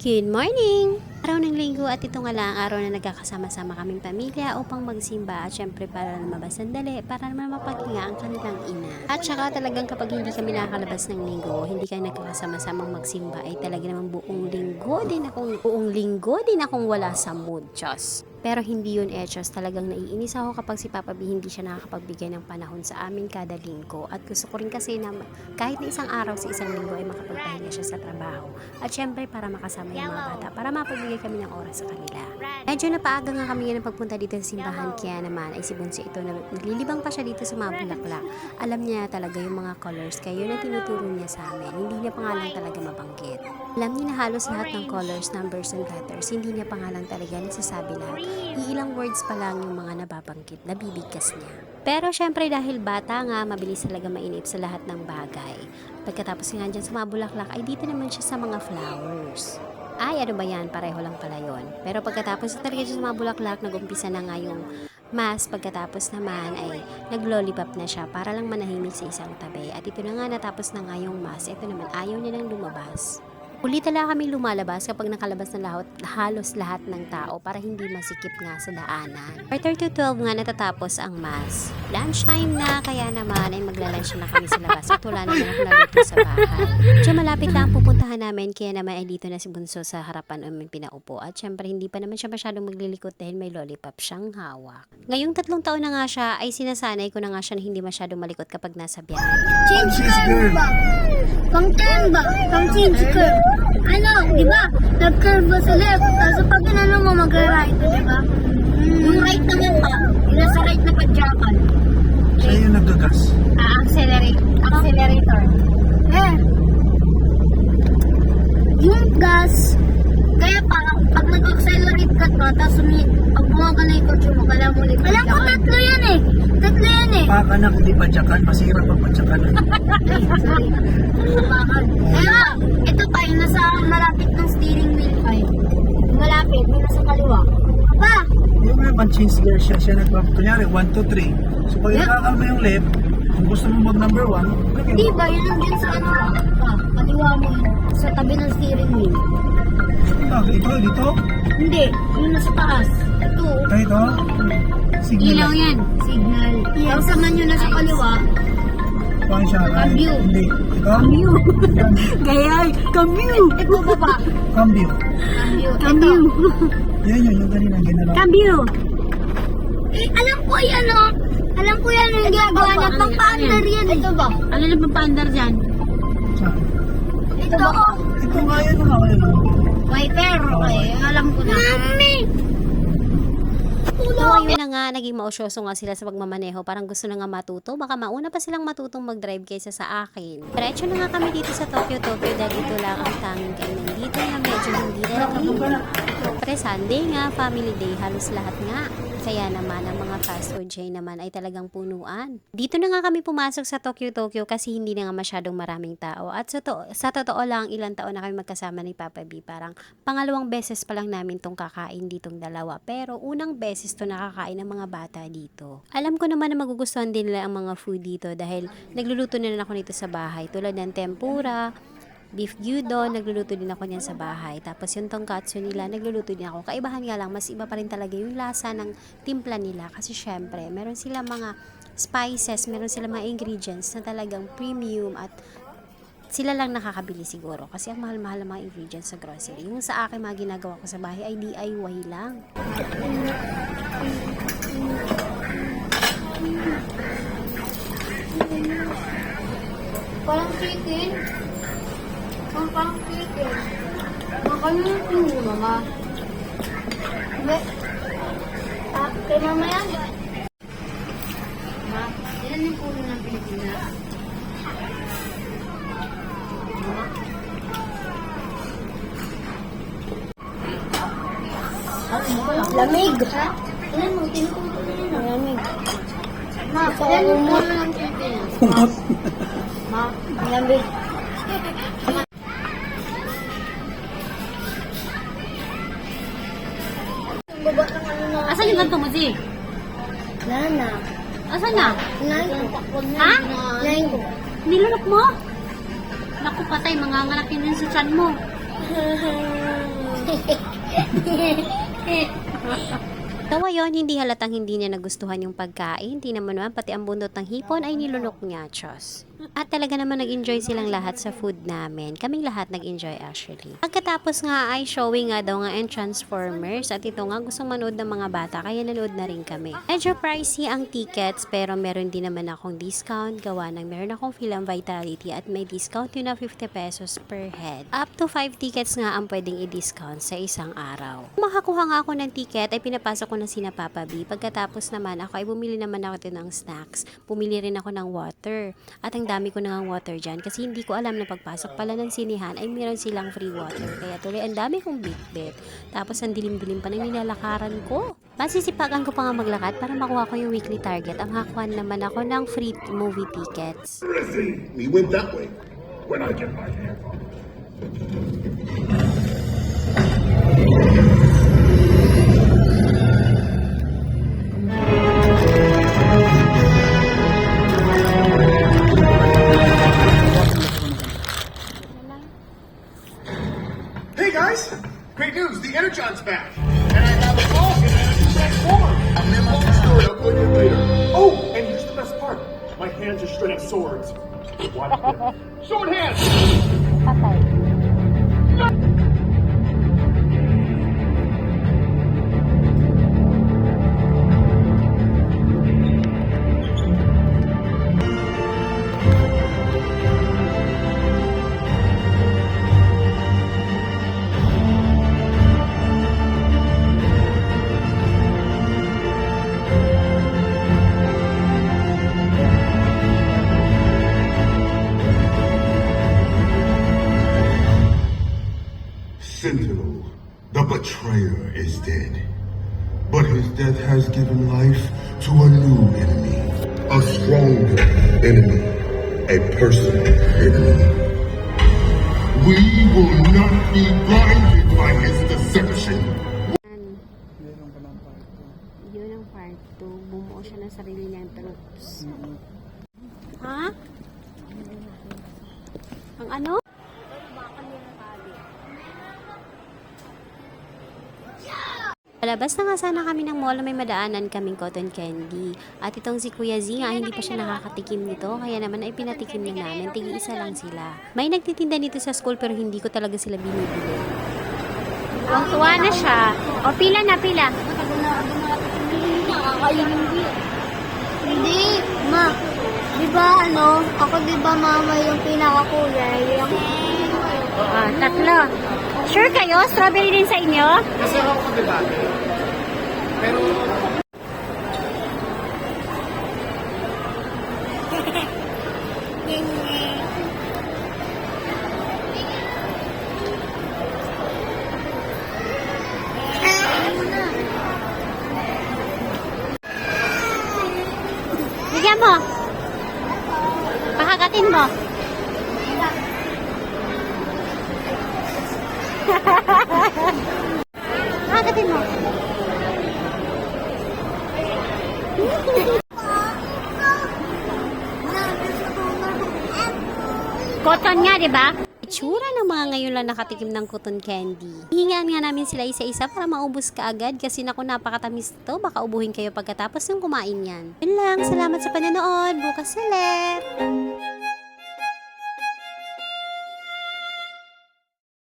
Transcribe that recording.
Good morning! Araw ng linggo at ito nga lang araw na nagkakasama-sama kaming pamilya upang magsimba at syempre para lumabas sandali para naman mapaghinga ang kanilang ina. At saka talagang kapag hindi kami nakakalabas ng linggo, hindi kami nagkakasama-samang magsimba ay talaga naman buong linggo din akong wala sa mood, Diyos. Pero hindi yun Diyos, talagang naiinis ako kapag si Papa B hindi siya nakakapagbigay ng panahon sa amin kada linggo. At gusto ko rin kasi na kahit na isang araw sa isang linggo ay makapagpahinga siya sa trabaho. At syempre para makasama yung mga bata, para mapagbigay kami ng oras sa kanila. Medyo napaaga nga kami yan ng pagpunta dito sa simbahan, kaya naman ay si Bunso ito na naglilibang pa siya dito sa mga bulaklak. Alam niya talaga yung mga colors, kaya yun ang tinuturo niya sa amin. Hindi niya pa nga lang talaga mabanggit. Alam niya na halos lahat ng colors, numbers, and letters, hindi niya pa nga lang talaga nasasabi lahat. Iilang words pa lang yung mga nababanggit, nabibigkas niya. Pero syempre dahil bata nga, mabilis talaga mainip sa lahat ng bagay. Pagkatapos nga dyan sa mga bulaklak, ay dito naman siya sa mga flowers. Ay, ano ba yan? Pareho lang pala yun. Pero pagkatapos talaga siya sa mga bulaklak, nag-umpisa na nga yung mass. Pagkatapos naman ay nag-lollipop na siya para lang manahimik sa isang tabi. At ito na nga, natapos na nga yung mass. Ito naman, ayaw niya nang lumabas. Uli talaga kami lumalabas kapag nakalabas na halos lahat ng tao para hindi masikip nga sa daanan. Quarter to 12 nga natatapos ang mass. Lunchtime na, kaya naman ay magla-lunch na kami sa labas at wala naman ako naluto sa bahay. Diyan malapit lang ang pupuntahan namin, kaya naman ay dito na si Bunso sa harapan namin pinaupo. At syempre hindi pa naman siya masyadong maglilikot dahil may lollipop siyang hawak. Ngayong 3 taon na nga siya ay sinasanay ko na nga siya na hindi masyadong malikot kapag nasa biyahe. Change curve ba? Pang turn ba? Pang change curve. Ano, di ba? Nag-curve ba sa left? Tapos pag inano mo, mag-right, di ba? Yung right naman ba? Yung nasa right na padyakan. Siya yung naggagas. Accelerator. Yung gas, kaya pag nag-accelerate ka to, tapos pag bumaga na yung kotse mo, kailangan mo ulit. Alam ko, tatlo yan eh. Pakanak, hindi padyakan. Masira pa padyakan. Kaya, ito pa, yung nasa malapit ng steering wheel pa eh. Malapit, yung nasa kaliwa. Pa! Yung mga pan-change gear siya kunyari, 1, 2, 3. So pag nakakal mo yung left, kung gusto mo mag number 1, Di ba, yun lang din sa ano, kaliwa mo yun, sa tabi ng steering wheel. ito, dito. Hindi, yung nasa taas. Ito. Ito. Signal. yan. Signal. Tapos naman yung nasa kaliwa, Paano siya? Cambio. Hindi. Ito? cambio. Gayay, cambio. Ito ba ba? Cambio. Cambio. Yan yung kanina ginalaw. Cambio. Alam ko yan o. Alam ko yan yung ginagawa na pang-paandar yan. Ito ba? Ano na pang-paandar dyan? Saan? Ito ba? Ito nga yan o nga yun. Wiper. Okay, alam ko na. Mami! So ayun na nga, naging mausyoso nga sila sa pagmamaneho. Parang gusto na nga matuto. Baka mauna pa silang matutong mag-drive kaysa sa akin. Diretso na nga kami dito sa Tokyo dahil ito lang ang tanging kainan dito na medyo hindi na nakapagod. Pre Sunday nga, family day, halos lahat nga. Kaya naman, ang mga fast food chain naman ay talagang punuan. Dito na nga kami pumasok sa Tokyo kasi hindi na nga masyadong maraming tao. At sa totoo lang, ilang taon na kami magkasama ni Papa B. Parang pangalawang beses pa lang namin tong kakain ditong dalawa. Pero unang beses to nakakain ng mga bata dito. Alam ko naman na magugustuhan din nila ang mga food dito dahil nagluluto na ako nito sa bahay. Tulad ng tempura, beef gyudon, nagluluto din ako niyan sa bahay. Tapos yung tonkatsu nila, nagluluto din ako. Kaibahan nga lang, mas iba pa rin talaga yung lasa ng timpla nila. Kasi syempre, meron sila mga spices, meron sila mga ingredients na talagang premium at sila lang nakakabili siguro. Kasi ang mahal-mahal ng mga ingredients sa grocery. Yung sa akin, mga ginagawa ko sa bahay ay DIY lang. Parang chicken. Parang chicken. Makalimutin mo, mama. Hindi. Kay mama yan. Ma, ilan yung puno ng Pilipinas? Lamig. Ha? Ilan mo? Tinukulo na yun. Lamig. Ma, ilan yung puno ng Pilipinas? Ma, lamig. Asan yung ganito mo, G? Wala na. Asan na? Ha? Lain ko. Nilunok mo? Naku patay, manganganak yun sa tiyan mo. So ayun, hindi halatang hindi niya nagustuhan yung pagkain. Hindi naman pati ang buntot ng hipon ay nilunok niya, Diyos. At talaga naman nag-enjoy silang lahat sa food namin. Kaming lahat nag-enjoy actually. Pagkatapos nga ay showing nga daw nga ang Transformers at ito nga gustong manood ng mga bata kaya nanood na rin kami. Medyo pricey ang tickets pero meron din naman akong discount gawa ng meron akong Film Vitality at may discount yun na 50 pesos per head. Up to 5 tickets nga ang pwedeng i-discount sa isang araw. Kung makakuha nga ako ng ticket ay pinapasok ko na sina Papa B. Pagkatapos naman ako ay bumili naman ako din ng snacks. Bumili rin ako ng water. At ang dami ko na ng water dyan kasi hindi ko alam na pagpasok pala ng sinihan ay meron silang free water. Kaya tuloy ang dami kong bit-bit. Tapos ang dilim-dilim pa ng nilalakaran ko. Masisipagan ko pa nga maglakad para makuha ko yung weekly target. Ang hakuan naman ako ng free movie tickets. We went that way. When I get my hands on it. Hey guys! Great news! The Energon's back! And I have a dog in Energy Transform! Long story, I'll tell you later. Oh, and here's the best part. My hands are straight up swords. Watch this. Sword hands! Sentinel, the betrayer is dead. But his death has given life to a new enemy. A stronger enemy. A personal enemy. We will not be blinded by his deception. Meron ka ng part Yun ang part 2. Bumuo siya ng sarili niyang troops. Ha? Ang ano? Palabas na nga sana kami ng mall na may madaanan kaming cotton candy. At itong si Kuya Z nga, hindi pa siya nakakatikim nito. Kaya naman ay pinatikim na namin. Tig-isa lang sila. May nagtitinda nito sa school pero hindi ko talaga sila binibili. Tuwa na siya. O, pila na, pila. Hindi, ma. Di ba ako di ba mama yung pinakakulay? Yung... Tatlo. Sure kayo? Strawberry din sa inyo? Kasi ako debate. Pero Bigyan mo. Pakakatin mo. Pakakatin mo. Cotton nga, di ba? Itsura ng mga ngayon lang nakatikim ng cotton candy. Hihingaan nga namin sila isa-isa para maubos ka agad kasi naku napakatamis to. Baka ubuhin kayo pagkatapos ng kumain yan. Yun lang. Salamat sa panonood. Bukas ulit.